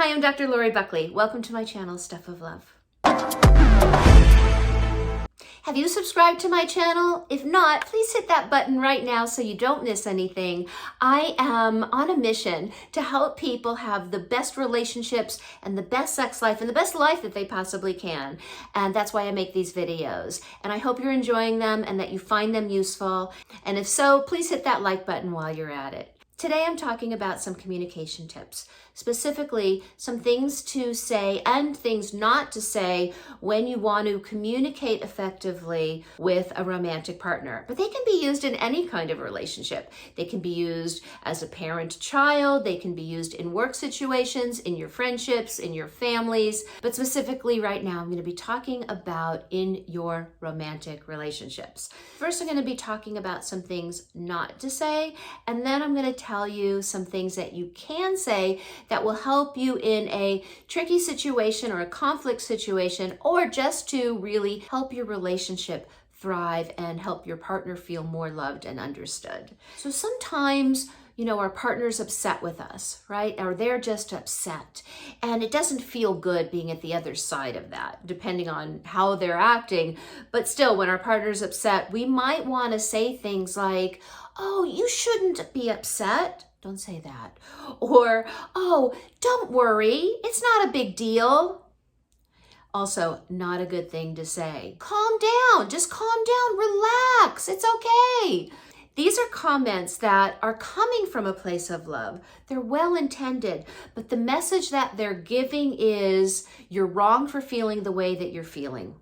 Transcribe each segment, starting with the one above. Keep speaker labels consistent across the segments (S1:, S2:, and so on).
S1: Hi, I'm Dr. Lori Buckley. Welcome to my channel, Stuff of Love. Have you subscribed to my channel? If not, please hit that button right now so you don't miss anything. I am on a mission to help people have the best relationships and the best sex life and the best life that they possibly can. And that's why I make these videos. And I hope you're enjoying them and that you find them useful. And if so, please hit that like button while you're at it. Today I'm talking about some communication tips, specifically some things to say and things not to say when you want to communicate effectively with a romantic partner. But they can be used in any kind of relationship. They can be used as a parent-child, they can be used in work situations, in your friendships, in your families, but specifically right now I'm going to be talking about in your romantic relationships. First I'm going to be talking about some things not to say, and then I'm going to tell you some things that you can say that will help you in a tricky situation or a conflict situation, or just to really help your relationship thrive and help your partner feel more loved and understood. So sometimes, our partner's upset with us, right? Or they're just upset. And it doesn't feel good being at the other side of that, depending on how they're acting. But still, when our partner's upset, we might want to say things like, "Oh, you shouldn't be upset." Don't say that. Or, "Oh, don't worry. It's not a big deal." Also, not a good thing to say. Calm down. Just calm down. Relax. It's okay. These are comments that are coming from a place of love. They're well intended, but the message that they're giving is you're wrong for feeling the way that you're feeling.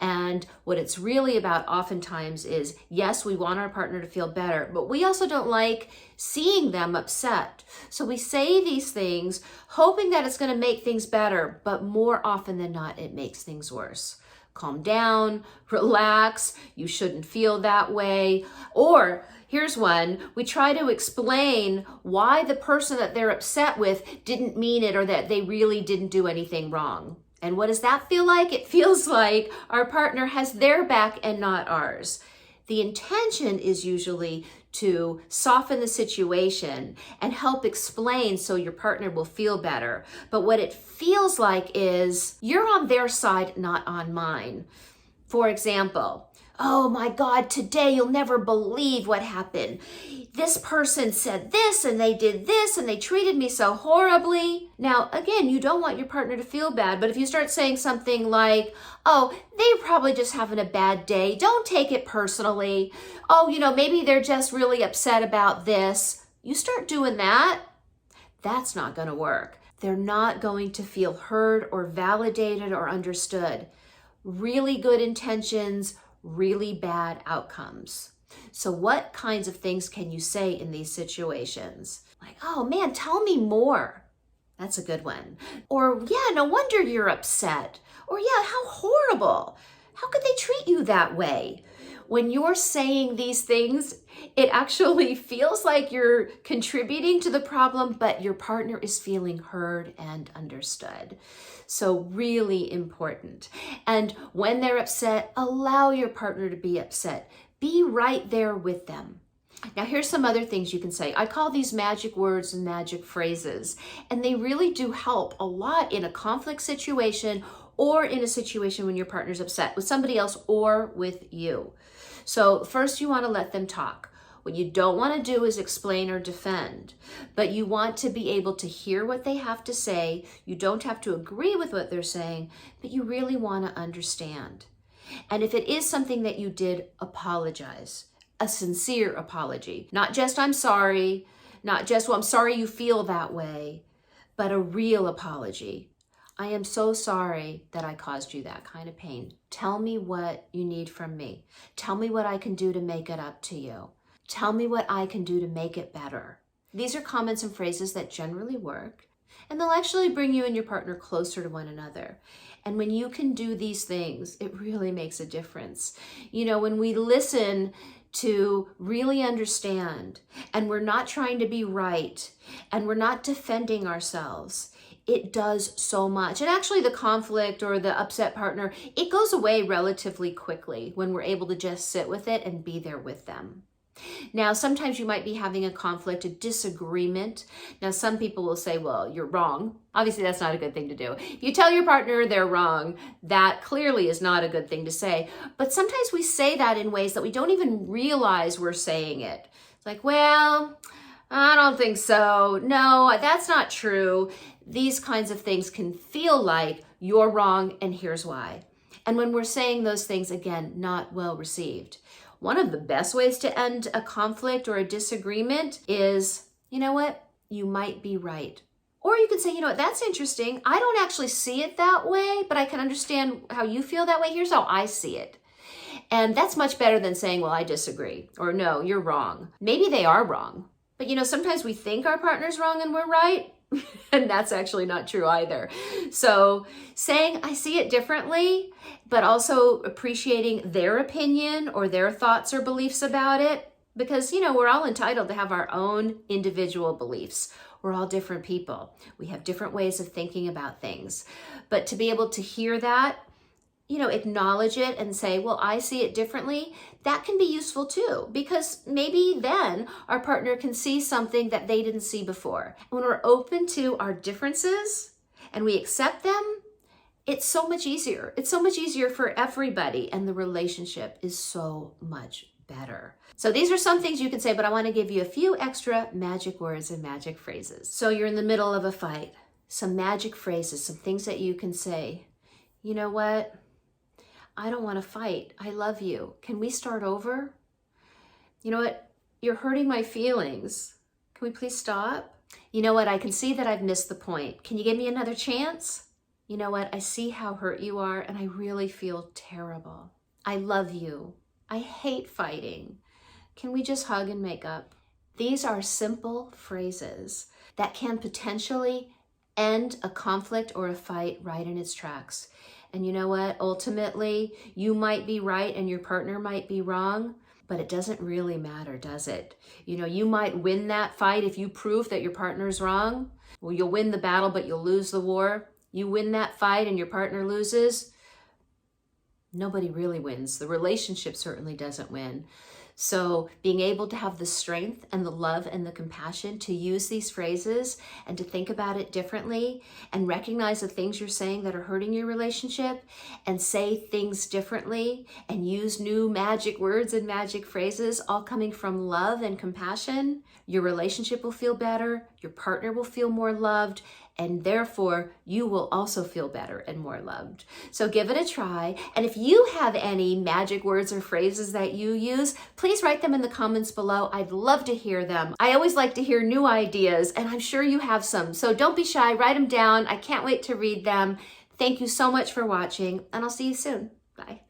S1: And what it's really about oftentimes is, yes, we want our partner to feel better, but we also don't like seeing them upset. So we say these things hoping that it's going to make things better, but more often than not, it makes things worse. Calm down, relax, you shouldn't feel that way. Or here's one, we try to explain why the person that they're upset with didn't mean it or that they really didn't do anything wrong. And what does that feel like? It feels like our partner has their back and not ours. The intention is usually to soften the situation and help explain so your partner will feel better. But what it feels like is you're on their side, not on mine. For example, "Oh my God, today you'll never believe what happened. This person said this and they did this and they treated me so horribly." Now, again, you don't want your partner to feel bad, but if you start saying something like, "Oh, they're probably just having a bad day. Don't take it personally. Oh, maybe they're just really upset about this." You start doing that, that's not going to work. They're not going to feel heard or validated or understood. Really good intentions, really bad outcomes. So what kinds of things can you say in these situations? Like, "Oh man, tell me more." That's a good one. Or, "Yeah, no wonder you're upset." Or, "Yeah, how horrible. How could they treat you that way?" When you're saying these things, it actually feels like you're contributing to the problem, but your partner is feeling heard and understood. So really important. And when they're upset, allow your partner to be upset. Be right there with them. Now, here's some other things you can say. I call these magic words and magic phrases, and they really do help a lot in a conflict situation or in a situation when your partner's upset with somebody else or with you. So first, you want to let them talk. What you don't want to do is explain or defend, but you want to be able to hear what they have to say. You don't have to agree with what they're saying, but you really want to understand. And if it is something that you did, apologize. A sincere apology. Not just "I'm sorry," not just "well, I'm sorry you feel that way," but a real apology. "I am so sorry that I caused you that kind of pain. Tell me what you need from me. Tell me what I can do to make it up to you. Tell me what I can do to make it better." These are comments and phrases that generally work, and they'll actually bring you and your partner closer to one another. And when you can do these things, it really makes a difference. When we listen to really understand, and we're not trying to be right, and we're not defending ourselves, it does so much. And actually the conflict or the upset partner, it goes away relatively quickly when we're able to just sit with it and be there with them. Now, sometimes you might be having a conflict, a disagreement. Now, some people will say, well, you're wrong. Obviously, that's not a good thing to do. You tell your partner they're wrong. That clearly is not a good thing to say. But sometimes we say that in ways that we don't even realize we're saying it. It's like, well, I don't think so. No, that's not true. These kinds of things can feel like you're wrong and here's why. And when we're saying those things, again, not well received. One of the best ways to end a conflict or a disagreement is, you know what? You might be right. Or you could say, you know what? That's interesting. I don't actually see it that way, but I can understand how you feel that way. Here's how I see it. And that's much better than saying, well, I disagree. Or no, you're wrong. Maybe they are wrong. But sometimes we think our partner's wrong and we're right. And that's actually not true either. So saying, I see it differently, but also appreciating their opinion or their thoughts or beliefs about it. Because, we're all entitled to have our own individual beliefs. We're all different people. We have different ways of thinking about things. But to be able to hear that, acknowledge it and say, well, I see it differently, that can be useful too, because maybe then our partner can see something that they didn't see before. When we're open to our differences and we accept them, it's so much easier. It's so much easier for everybody, and the relationship is so much better. So these are some things you can say, but I want to give you a few extra magic words and magic phrases. So you're in the middle of a fight. Some magic phrases, some things that you can say. You know what? I don't want to fight. I love you. Can we start over? You know what? You're hurting my feelings. Can we please stop? You know what? I can see that I've missed the point. Can you give me another chance? You know what? I see how hurt you are and I really feel terrible. I love you. I hate fighting. Can we just hug and make up? These are simple phrases that can potentially end a conflict or a fight right in its tracks. And you know what? Ultimately, you might be right and your partner might be wrong, but it doesn't really matter, does it? You might win that fight if you prove that your partner's wrong. Well, you'll win the battle, but you'll lose the war. You win that fight and your partner loses. Nobody really wins. The relationship certainly doesn't win. So being able to have the strength and the love and the compassion to use these phrases and to think about it differently and recognize the things you're saying that are hurting your relationship and say things differently and use new magic words and magic phrases, all coming from love and compassion, your relationship will feel better, your partner will feel more loved, and therefore you will also feel better and more loved. So give it a try. And if you have any magic words or phrases that you use, please write them in the comments below. I'd love to hear them. I always like to hear new ideas, and I'm sure you have some. So don't be shy, write them down. I can't wait to read them. Thank you so much for watching, and I'll see you soon. Bye.